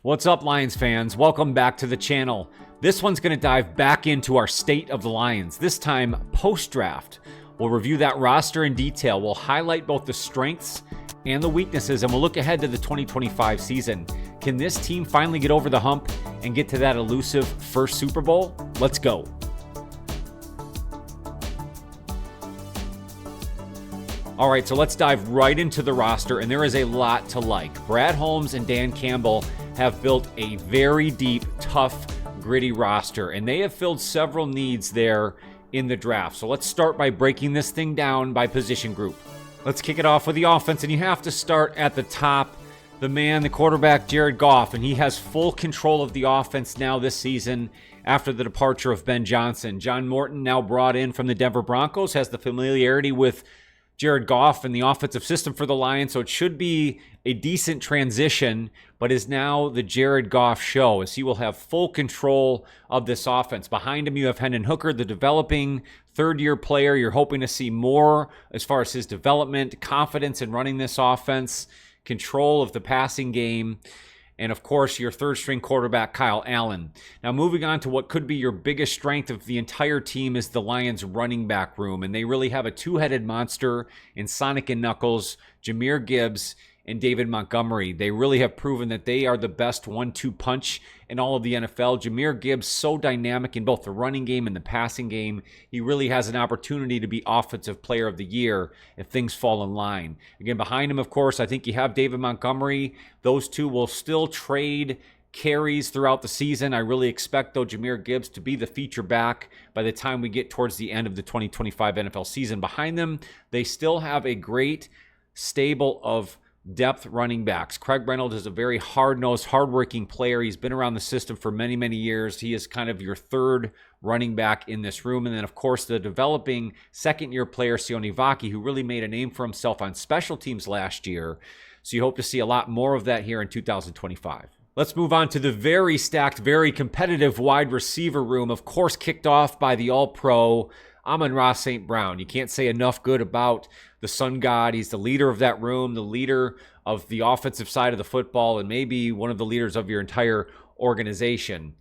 What's up, Lions fans? Welcome back to the channel. This one's going to dive back into our state of the Lions, this time post-draft. We'll review that roster in detail. We'll highlight both the strengths and the weaknesses, and we'll look ahead to the 2025 season. Can this team finally get over the hump and get to that elusive first Super Bowl? Let's go. All right, so let's dive right into the roster, and there is a lot to like. Brad Holmes and Dan Campbell have built a very deep, tough, gritty roster, and they have filled several needs there in the draft. So let's start by breaking this thing down by position group. Let's kick it off with the offense, and you have to start at the top. The man, the quarterback, Jared Goff, and he has full control of the offense now this season after the departure of Ben Johnson. John Morton, now brought in from the Denver Broncos, has the familiarity with Jared Goff and the offensive system for the Lions, so it should be a decent transition, but is now the Jared Goff show, as he will have full control of this offense. Behind him, you have Hendon Hooker, the developing third-year player. You're hoping to see more as far as his development, confidence in running this offense, control of the passing game, and of course, your third-string quarterback, Kyle Allen. Now, moving on to what could be your biggest strength of the entire team is the Lions' running back room, and they really have a two-headed monster in Sonic and Knuckles, Jahmyr Gibbs, and David Montgomery. They really have proven that they are the best 1-2 punch in all of the NFL. Jahmyr Gibbs, so dynamic in both the running game and the passing game. He really has an opportunity to be Offensive Player of the Year if things fall in line. Again, behind him, of course, I think you have David Montgomery. Those two will still trade carries throughout the season. I really expect, though, Jahmyr Gibbs to be the feature back by the time we get towards the end of the 2025 NFL season. Behind them, they still have a great stable of depth running backs. Craig Reynolds is a very hard-nosed, hard-working player. He's been around the system for many, many years. He is kind of your third running back in this room. And then, of course, the developing second-year player, Sione Vaki, who really made a name for himself on special teams last year. So you hope to see a lot more of that here in 2025. Let's move on to the very stacked, very competitive wide receiver room, of course, kicked off by the All-Pro Amon-Ra St. Brown. You can't say enough good about the Sun God. He's the leader of that room, the leader of the offensive side of the football, and maybe one of the leaders of your entire organization.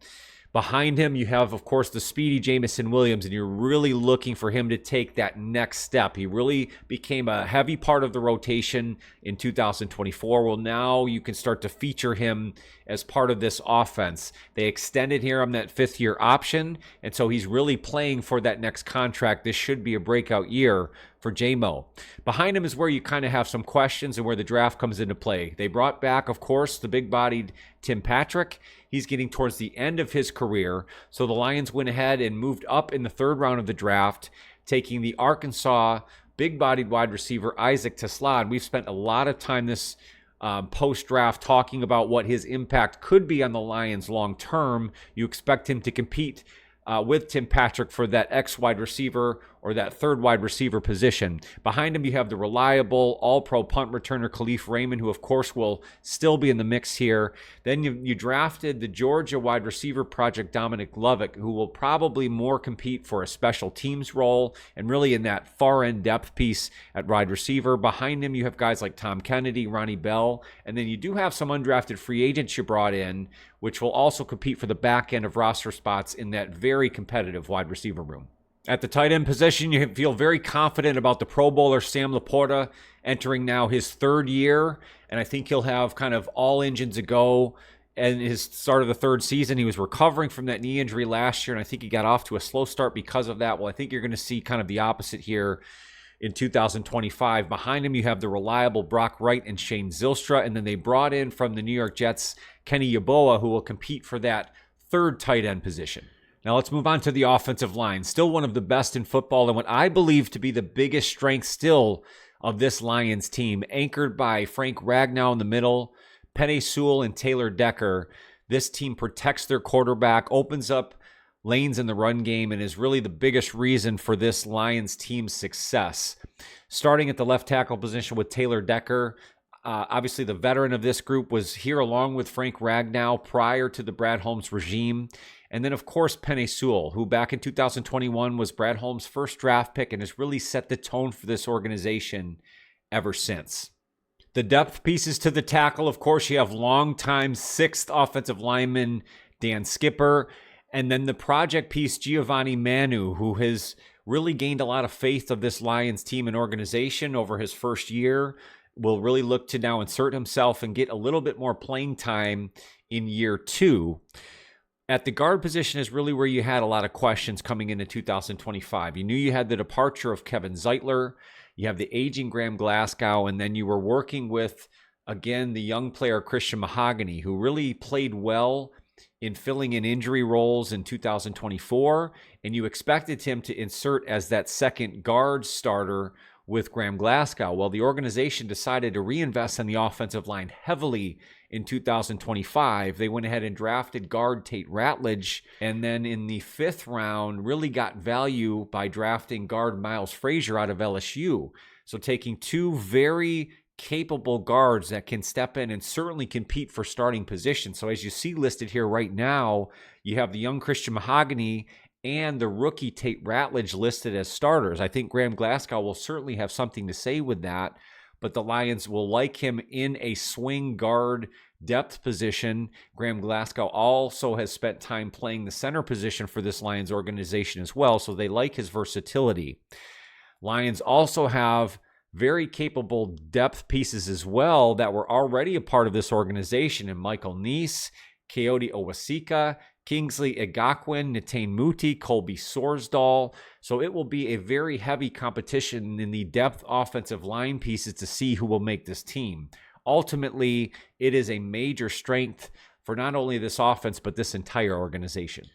Behind him, you have, of course, the speedy Jameson Williams, and you're really looking for him to take that next step. He really became a heavy part of the rotation in 2024. Well, now you can start to feature him as part of this offense. They extended him on that fifth-year option, and so he's really playing for that next contract. This should be a breakout year for J-Mo. Behind him is where you kind of have some questions and where the draft comes into play. They brought back, of course, the big-bodied Tim Patrick. He's getting towards the end of his career, so the Lions went ahead and moved up in the third round of the draft, taking the Arkansas big-bodied wide receiver Isaac Tesla. And we've spent a lot of time this post-draft talking about what his impact could be on the Lions long-term. You expect him to compete with Tim Patrick for that X wide receiver or that third wide receiver position. Behind him, you have the reliable all-pro punt returner Khalif Raymond, who, of course, will still be in the mix here. Then you drafted the Georgia wide receiver project Dominic Lovick, who will probably more compete for a special teams role and really in that far-end depth piece at wide receiver. Behind him, you have guys like Tom Kennedy, Ronnie Bell, and then you do have some undrafted free agents you brought in, which will also compete for the back end of roster spots in that very competitive wide receiver room. At the tight end position, you feel very confident about the Pro Bowler Sam Laporta entering now his third year, and I think he'll have kind of all engines a go in his start of the third season. He was recovering from that knee injury last year, and I think he got off to a slow start because of that. Well, I think you're going to see kind of the opposite here in 2025. Behind him, you have the reliable Brock Wright and Shane Zylstra, and then they brought in from the New York Jets Kenny Yeboah, who will compete for that third tight end position. Now let's move on to the offensive line. Still one of the best in football, and what I believe to be the biggest strength still of this Lions team, anchored by Frank Ragnow in the middle, Penei Sewell and Taylor Decker. This team protects their quarterback, opens up lanes in the run game, and is really the biggest reason for this Lions team's success. Starting at the left tackle position with Taylor Decker, obviously the veteran of this group, was here along with Frank Ragnow prior to the Brad Holmes regime. And then, of course, Penei Sewell, who back in 2021 was Brad Holmes' first draft pick and has really set the tone for this organization ever since. The depth pieces to the tackle, of course, you have longtime 6th offensive lineman Dan Skipper, and then the project piece Giovanni Manu, who has really gained a lot of faith of this Lions team and organization over his first year, will really look to now insert himself and get a little bit more playing time in year 2. At the guard position is really where you had a lot of questions coming into 2025. You knew you had the departure of Kevin Zeitler, you have the aging Graham Glasgow, and then you were working with, again, the young player Christian Mahogany, who really played well in filling in injury roles in 2024, and you expected him to insert as that second guard starter with Graham Glasgow. Well, the organization decided to reinvest in the offensive line heavily in 2025. They went ahead and drafted guard Tate Ratledge, and then in the 5th round really got value by drafting guard Miles Frazier out of LSU. So taking 2 very capable guards that can step in and certainly compete for starting positions. So as you see listed here right now, you have the young Christian Mahogany and the rookie Tate Ratledge listed as starters. I think Graham Glasgow will certainly have something to say with that, but the Lions will like him in a swing guard depth position. Graham Glasgow also has spent time playing the center position for this Lions organization as well, so they like his versatility. Lions also have very capable depth pieces as well that were already a part of this organization, and Michael Neese, Coyote Owasika, Kingsley Egaquin, Netane Muti, Colby Sorsdal. So it will be a very heavy competition in the depth offensive line pieces to see who will make this team. Ultimately, it is a major strength for not only this offense, but this entire organization.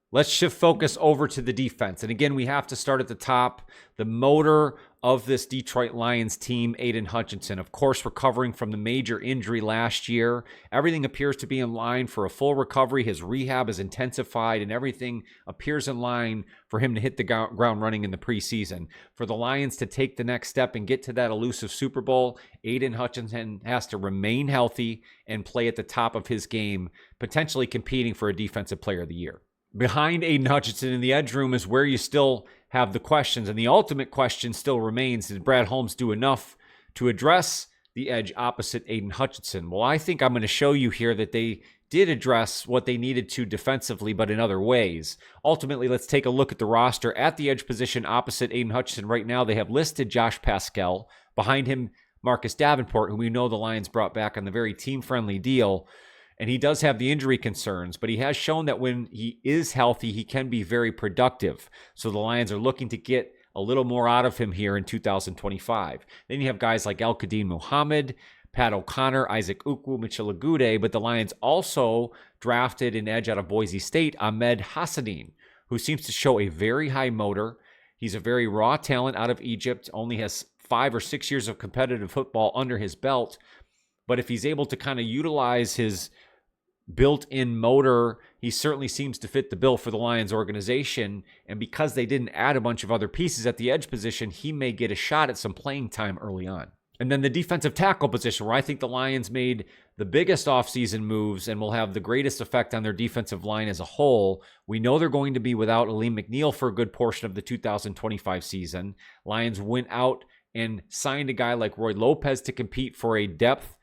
Let's shift focus over to the defense. And again, we have to start at the top. The motor of this Detroit Lions team, Aiden Hutchinson, of course, recovering from the major injury last year. Everything appears to be in line for a full recovery. His rehab is intensified, and everything appears in line for him to hit the ground running in the preseason. For the Lions to take the next step and get to that elusive Super Bowl, Aiden Hutchinson has to remain healthy and play at the top of his game, potentially competing for a Defensive Player of the Year. Behind Aiden Hutchinson in the edge room is where you still have the questions, and the ultimate question still remains: did Brad Holmes do enough to address the edge opposite Aiden Hutchinson? Well, I think I'm going to show you here that they did address what they needed to defensively, but in other ways. Ultimately, let's take a look at the roster. At the edge position opposite Aiden Hutchinson right now, they have listed Josh Pascal. Behind him, Marcus Davenport, who we know the Lions brought back on the very team-friendly deal. And he does have the injury concerns, but he has shown that when he is healthy, he can be very productive. So the Lions are looking to get a little more out of him here in 2025. Then you have guys like El-Kadin Muhammad, Pat O'Connor, Isaac Ukwu, Mitchell Agude, but the Lions also drafted an edge out of Boise State, Ahmed Hassanin, who seems to show a very high motor. He's a very raw talent out of Egypt, only has 5 or 6 years of competitive football under his belt. But if he's able to kind of utilize his built-in motor, he certainly seems to fit the bill for the Lions organization. And because they didn't add a bunch of other pieces at the edge position, he may get a shot at some playing time early on. And then the defensive tackle position, where I think the Lions made the biggest offseason moves and will have the greatest effect on their defensive line as a whole. We know they're going to be without Aleem McNeil for a good portion of the 2025 season. Lions went out and signed a guy like Roy Lopez to compete for a depth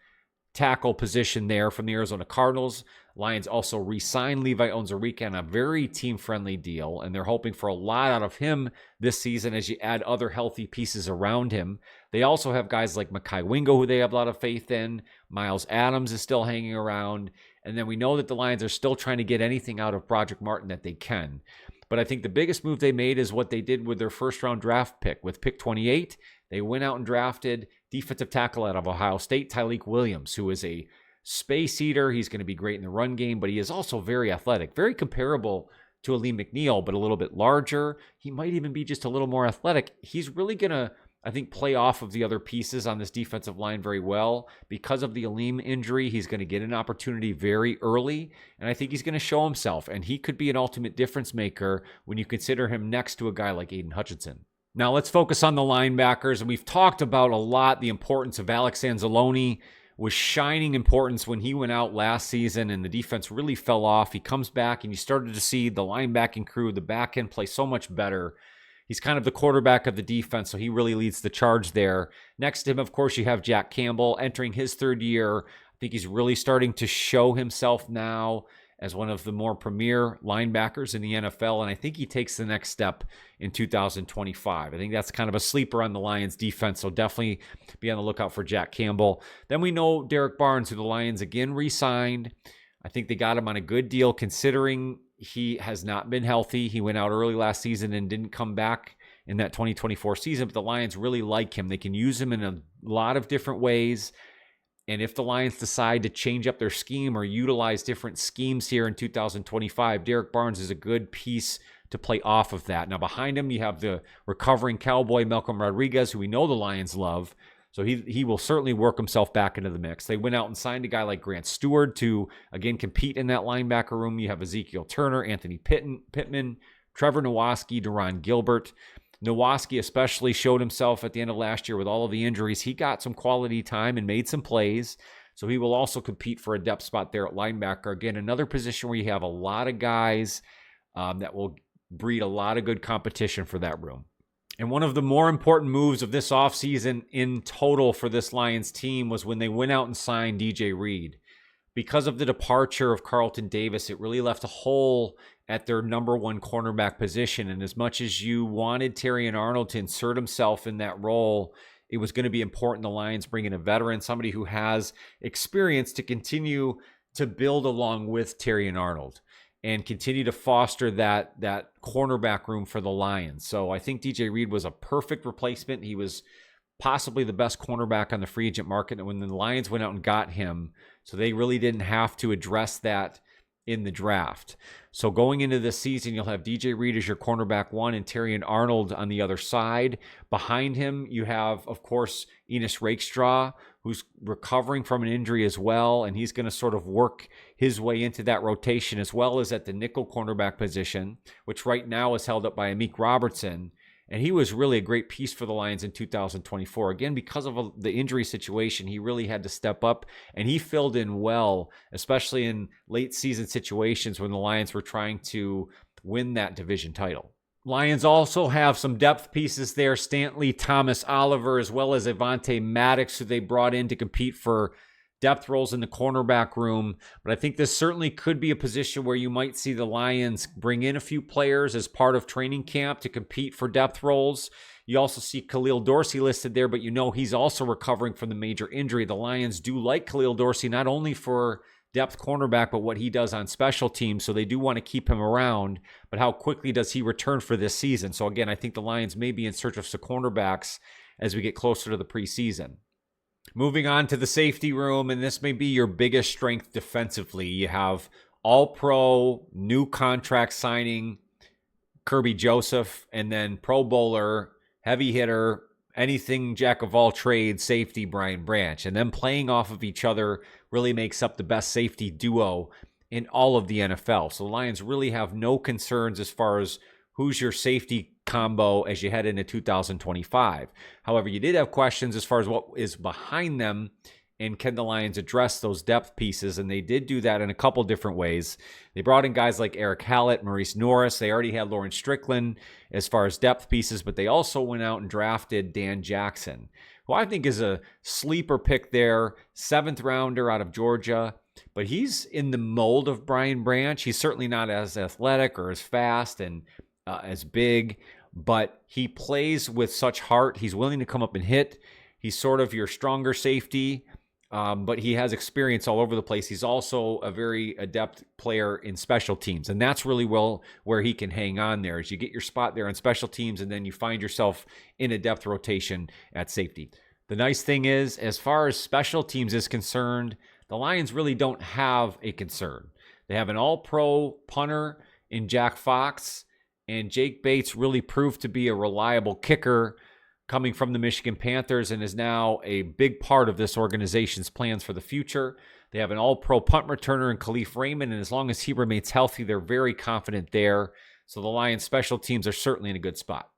tackle position there from the Arizona Cardinals. Lions also re-signed Levi Onwuzurike on a very team-friendly deal, and they're hoping for a lot out of him this season as you add other healthy pieces around him. They also have guys like Mekhi Wingo, who they have a lot of faith in. Miles Adams is still hanging around. And then we know that the Lions are still trying to get anything out of Broderick Martin that they can. But I think the biggest move they made is what they did with their first-round draft pick. With pick 28, they went out and drafted defensive tackle out of Ohio State, Tyleik Williams, who is a space eater. He's going to be great in the run game, but he is also very athletic, very comparable to Aleem McNeil, but a little bit larger. He might even be just a little more athletic. He's really going to, I think, play off of the other pieces on this defensive line very well. Because of the Aleem injury, he's going to get an opportunity very early, and I think he's going to show himself, and he could be an ultimate difference maker when you consider him next to a guy like Aiden Hutchinson. Now let's focus on the linebackers, and we've talked about a lot the importance of Alex Anzalone. Was shining importance when he went out last season and the defense really fell off. He comes back and you started to see the linebacking crew, the back end play so much better. He's kind of the quarterback of the defense, so he really leads the charge there. Next to him, of course, you have Jack Campbell entering his third year. I think he's really starting to show himself now as one of the more premier linebackers in the NFL, and I think he takes the next step in 2025. I think that's kind of a sleeper on the Lions defense, so definitely be on the lookout for Jack Campbell. Then we know Derek Barnes, who the Lions again re-signed. I think they got him on a good deal considering he has not been healthy. He went out early last season and didn't come back in that 2024 season, but the Lions really like him. They can use him in a lot of different ways. And if the Lions decide to change up their scheme or utilize different schemes here in 2025, Derek Barnes is a good piece to play off of that. Now, behind him, you have the recovering Cowboy Malcolm Rodriguez, who we know the Lions love. So he will certainly work himself back into the mix. They went out and signed a guy like Grant Stewart to, again, compete in that linebacker room. You have Ezekiel Turner, Anthony Pittman, Trevor Nowaski, Deron Gilbert. Nowaski especially showed himself at the end of last year with all of the injuries. He got some quality time and made some plays. So he will also compete for a depth spot there at linebacker. Again, another position where you have a lot of guys that will breed a lot of good competition for that room. And one of the more important moves of this offseason in total for this Lions team was when they went out and signed DJ Reed. Because of the departure of Carlton Davis, it really left a hole at their number one cornerback position. And as much as you wanted Terrion Arnold to insert himself in that role, it was going to be important the Lions bring in a veteran, somebody who has experience to continue to build along with Terrion Arnold and continue to foster that cornerback room for the Lions. So I think DJ Reed was a perfect replacement. He was possibly the best cornerback on the free agent market. And when the Lions went out and got him, so they really didn't have to address that in the draft. So going into this season, you'll have DJ Reed as your cornerback one and Terrion Arnold on the other side. Behind him, you have, of course, Enos Rakestraw, who's recovering from an injury as well, and he's going to sort of work his way into that rotation, as well as at the nickel cornerback position, which right now is held up by Amik Robertson. And he was really a great piece for the Lions in 2024. Again, because of the injury situation, he really had to step up, and he filled in well, especially in late season situations when the Lions were trying to win that division title. Lions also have some depth pieces there, Stanley Thomas Oliver, as well as Avonte Maddox, who they brought in to compete for depth roles in the cornerback room. But I think this certainly could be a position where you might see the Lions bring in a few players as part of training camp to compete for depth roles. You also see Khalil Dorsey listed there, but you know he's also recovering from the major injury. The Lions do like Khalil Dorsey, not only for depth cornerback, but what he does on special teams. So they do want to keep him around, but how quickly does he return for this season? So again, I think the Lions may be in search of some cornerbacks as we get closer to the preseason. Moving on to the safety room, and this may be your biggest strength defensively. You have all-pro, new contract signing Kirby Joseph, and then Pro Bowler, heavy hitter, anything jack of all trades, safety Brian Branch. And then playing off of each other really makes up the best safety duo in all of the NFL. So the Lions really have no concerns as far as who's your safety combo as you head into 2025. However, you did have questions as far as what is behind them and can the Lions address those depth pieces, and they did do that in a couple different ways. They brought in guys like Eric Hallett, Maurice Norris. They already had Lawrence Strickland as far as depth pieces, but they also went out and drafted Dan Jackson, who I think is a sleeper pick there, 7th rounder out of Georgia. But he's in the mold of Brian Branch. He's certainly not as athletic or as fast and as big, but he plays with such heart. He's willing to come up and hit. He's sort of your stronger safety, but he has experience all over the place. He's also a very adept player in special teams, and that's really where he can hang on there as you get your spot there on special teams, and then you find yourself in a depth rotation at safety. The nice thing is, as far as special teams is concerned, the Lions really don't have a concern. They have an all-pro punter in Jack Fox, and Jake Bates really proved to be a reliable kicker coming from the Michigan Panthers and is now a big part of this organization's plans for the future. They have an all-pro punt returner in Khalif Raymond, and as long as he remains healthy, they're very confident there. So the Lions special teams are certainly in a good spot.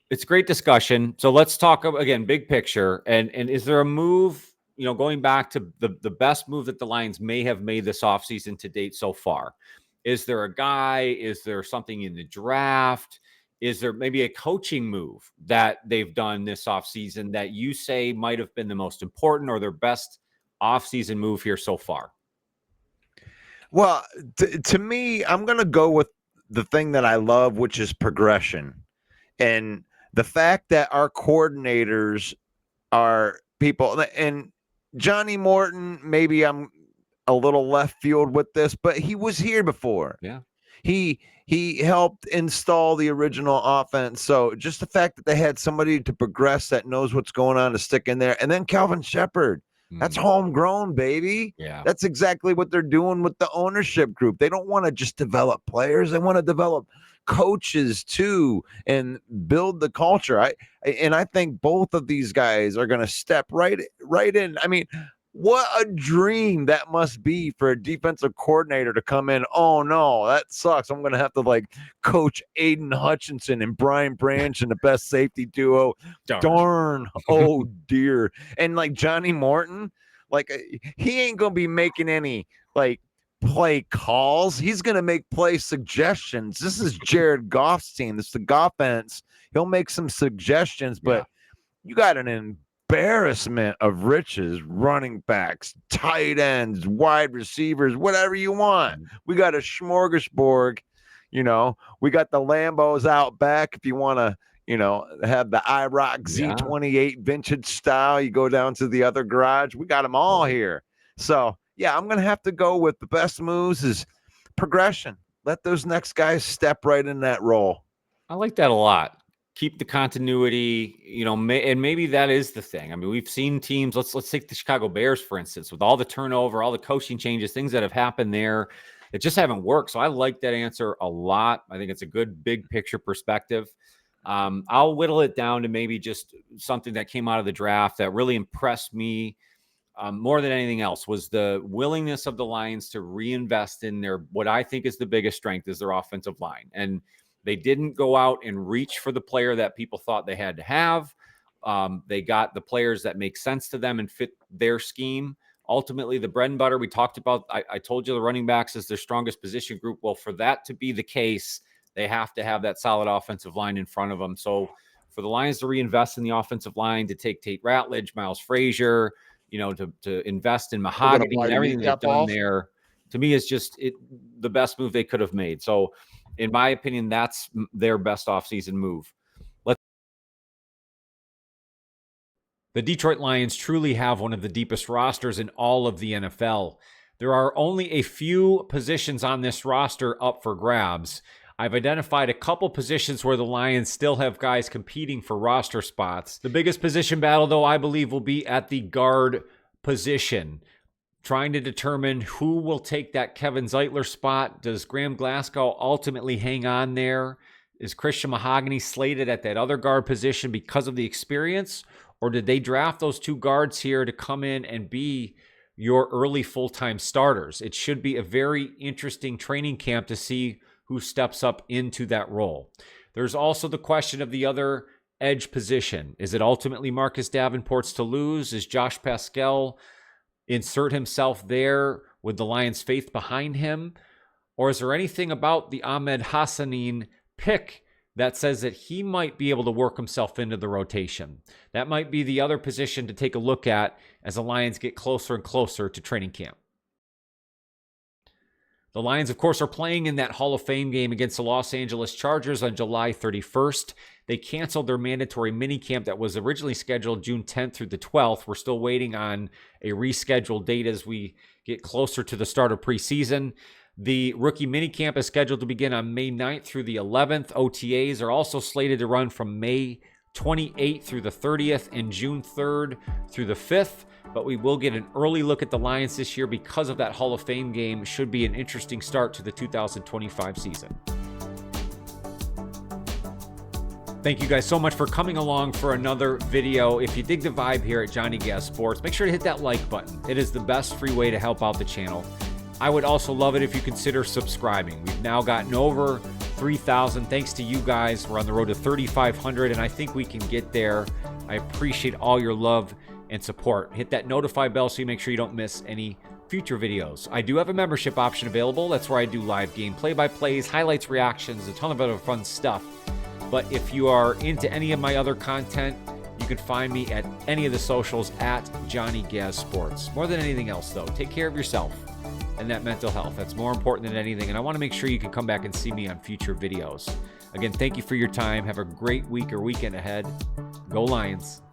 It's a great discussion. So let's talk again, big picture. And is there a move, going back to the best move that the Lions may have made this offseason to date so far? Is there a guy? Is there something in the draft? Is there maybe a coaching move that they've done this offseason that you say might have been the most important or their best offseason move here so far? Well, to me, I'm going to go with the thing that I love, which is progression. And the fact that our coordinators are people, and Johnny Morton, maybe I'm a little left field with this, but he was here before. Yeah. He helped install the original offense. So just the fact that they had somebody to progress that knows what's going on to stick in there. And then Calvin Shepard, that's homegrown, baby. Yeah. That's exactly what they're doing with the ownership group. They don't want to just develop players. They want to develop coaches too and build the culture. I think both of these guys are going to step right in. I mean, what a dream that must be for a defensive coordinator to come in. Oh no, that sucks. I'm going to have to like coach Aiden Hutchinson and Brian Branch and the best safety duo. Darn. Oh dear. And like Johnny Morton, like he ain't going to be making any like play calls. He's going to make play suggestions. This is Jared Goff's team. This is the Goffense. He'll make some suggestions, but you got an embarrassment of riches, running backs, tight ends, wide receivers, whatever you want. We got a smorgasbord. We got the Lambos out back if you want to, have the IROC Z28 vintage style. You go down to the other garage. We got them all here. So, yeah, I'm going to have to go with the best moves is progression. Let those next guys step right in that role. I like that a lot. Keep the continuity, and maybe that is the thing. I mean, we've seen teams, let's take the Chicago Bears, for instance, with all the turnover, all the coaching changes, things that have happened there that just haven't worked. So I like that answer a lot. I think it's a good big picture perspective. I'll whittle it down to maybe just something that came out of the draft that really impressed me more than anything else was the willingness of the Lions to reinvest in what I think is the biggest strength is their offensive line. And they didn't go out and reach for the player that people thought they had to have. They got the players that make sense to them and fit their scheme. Ultimately, the bread and butter we talked about, I told you the running backs is their strongest position group. Well, for that to be the case, they have to have that solid offensive line in front of them. So for the Lions to reinvest in the offensive line, to take Tate Ratledge, Miles Frazier, to invest in Mahogany and everything they've done there, to me is just the best move they could have made. So in my opinion, that's their best offseason move. The Detroit Lions truly have one of the deepest rosters in all of the NFL. There are only a few positions on this roster up for grabs. I've identified a couple positions where the Lions still have guys competing for roster spots. The biggest position battle, though, I believe will be at the guard position. Trying to determine who will take that Kevin Zeitler spot. Does Graham Glasgow ultimately hang on there? Is Christian Mahogany slated at that other guard position because of the experience? Or did they draft those two guards here to come in and be your early full-time starters? It should be a very interesting training camp to see who steps up into that role. There's also the question of the other edge position. Is it ultimately Marcus Davenport's to lose? Is Josh Pascal insert himself there with the Lions' faith behind him? Or is there anything about the Ahmed Hassanin pick that says that he might be able to work himself into the rotation? That might be the other position to take a look at as the Lions get closer and closer to training camp. The Lions, of course, are playing in that Hall of Fame game against the Los Angeles Chargers on July 31st. They canceled their mandatory minicamp that was originally scheduled June 10th through the 12th. We're still waiting on a rescheduled date as we get closer to the start of preseason. The rookie minicamp is scheduled to begin on May 9th through the 11th. OTAs are also slated to run from May 28th through the 30th and June 3rd through the 5th. But we will get an early look at the Lions this year because of that Hall of Fame game. Should be an interesting start to the 2025 season. Thank you guys so much for coming along for another video. If you dig the vibe here at Johnny Gas Sports, make sure to hit that like button. It is the best free way to help out the channel. I would also love it if you consider subscribing. We've now gotten over 3,000. Thanks to you guys. We're on the road to 3,500, and I think we can get there. I appreciate all your love and support. Hit that notify bell so you make sure you don't miss any future videos. I do have a membership option available. That's where I do live game play-by-plays, highlights, reactions, a ton of other fun stuff. But if you are into any of my other content, you can find me at any of the socials at Johnny Gaz Sports. More than anything else, though, take care of yourself and that mental health. That's more important than anything. And I want to make sure you can come back and see me on future videos. Again, thank you for your time. Have a great week or weekend ahead. Go Lions.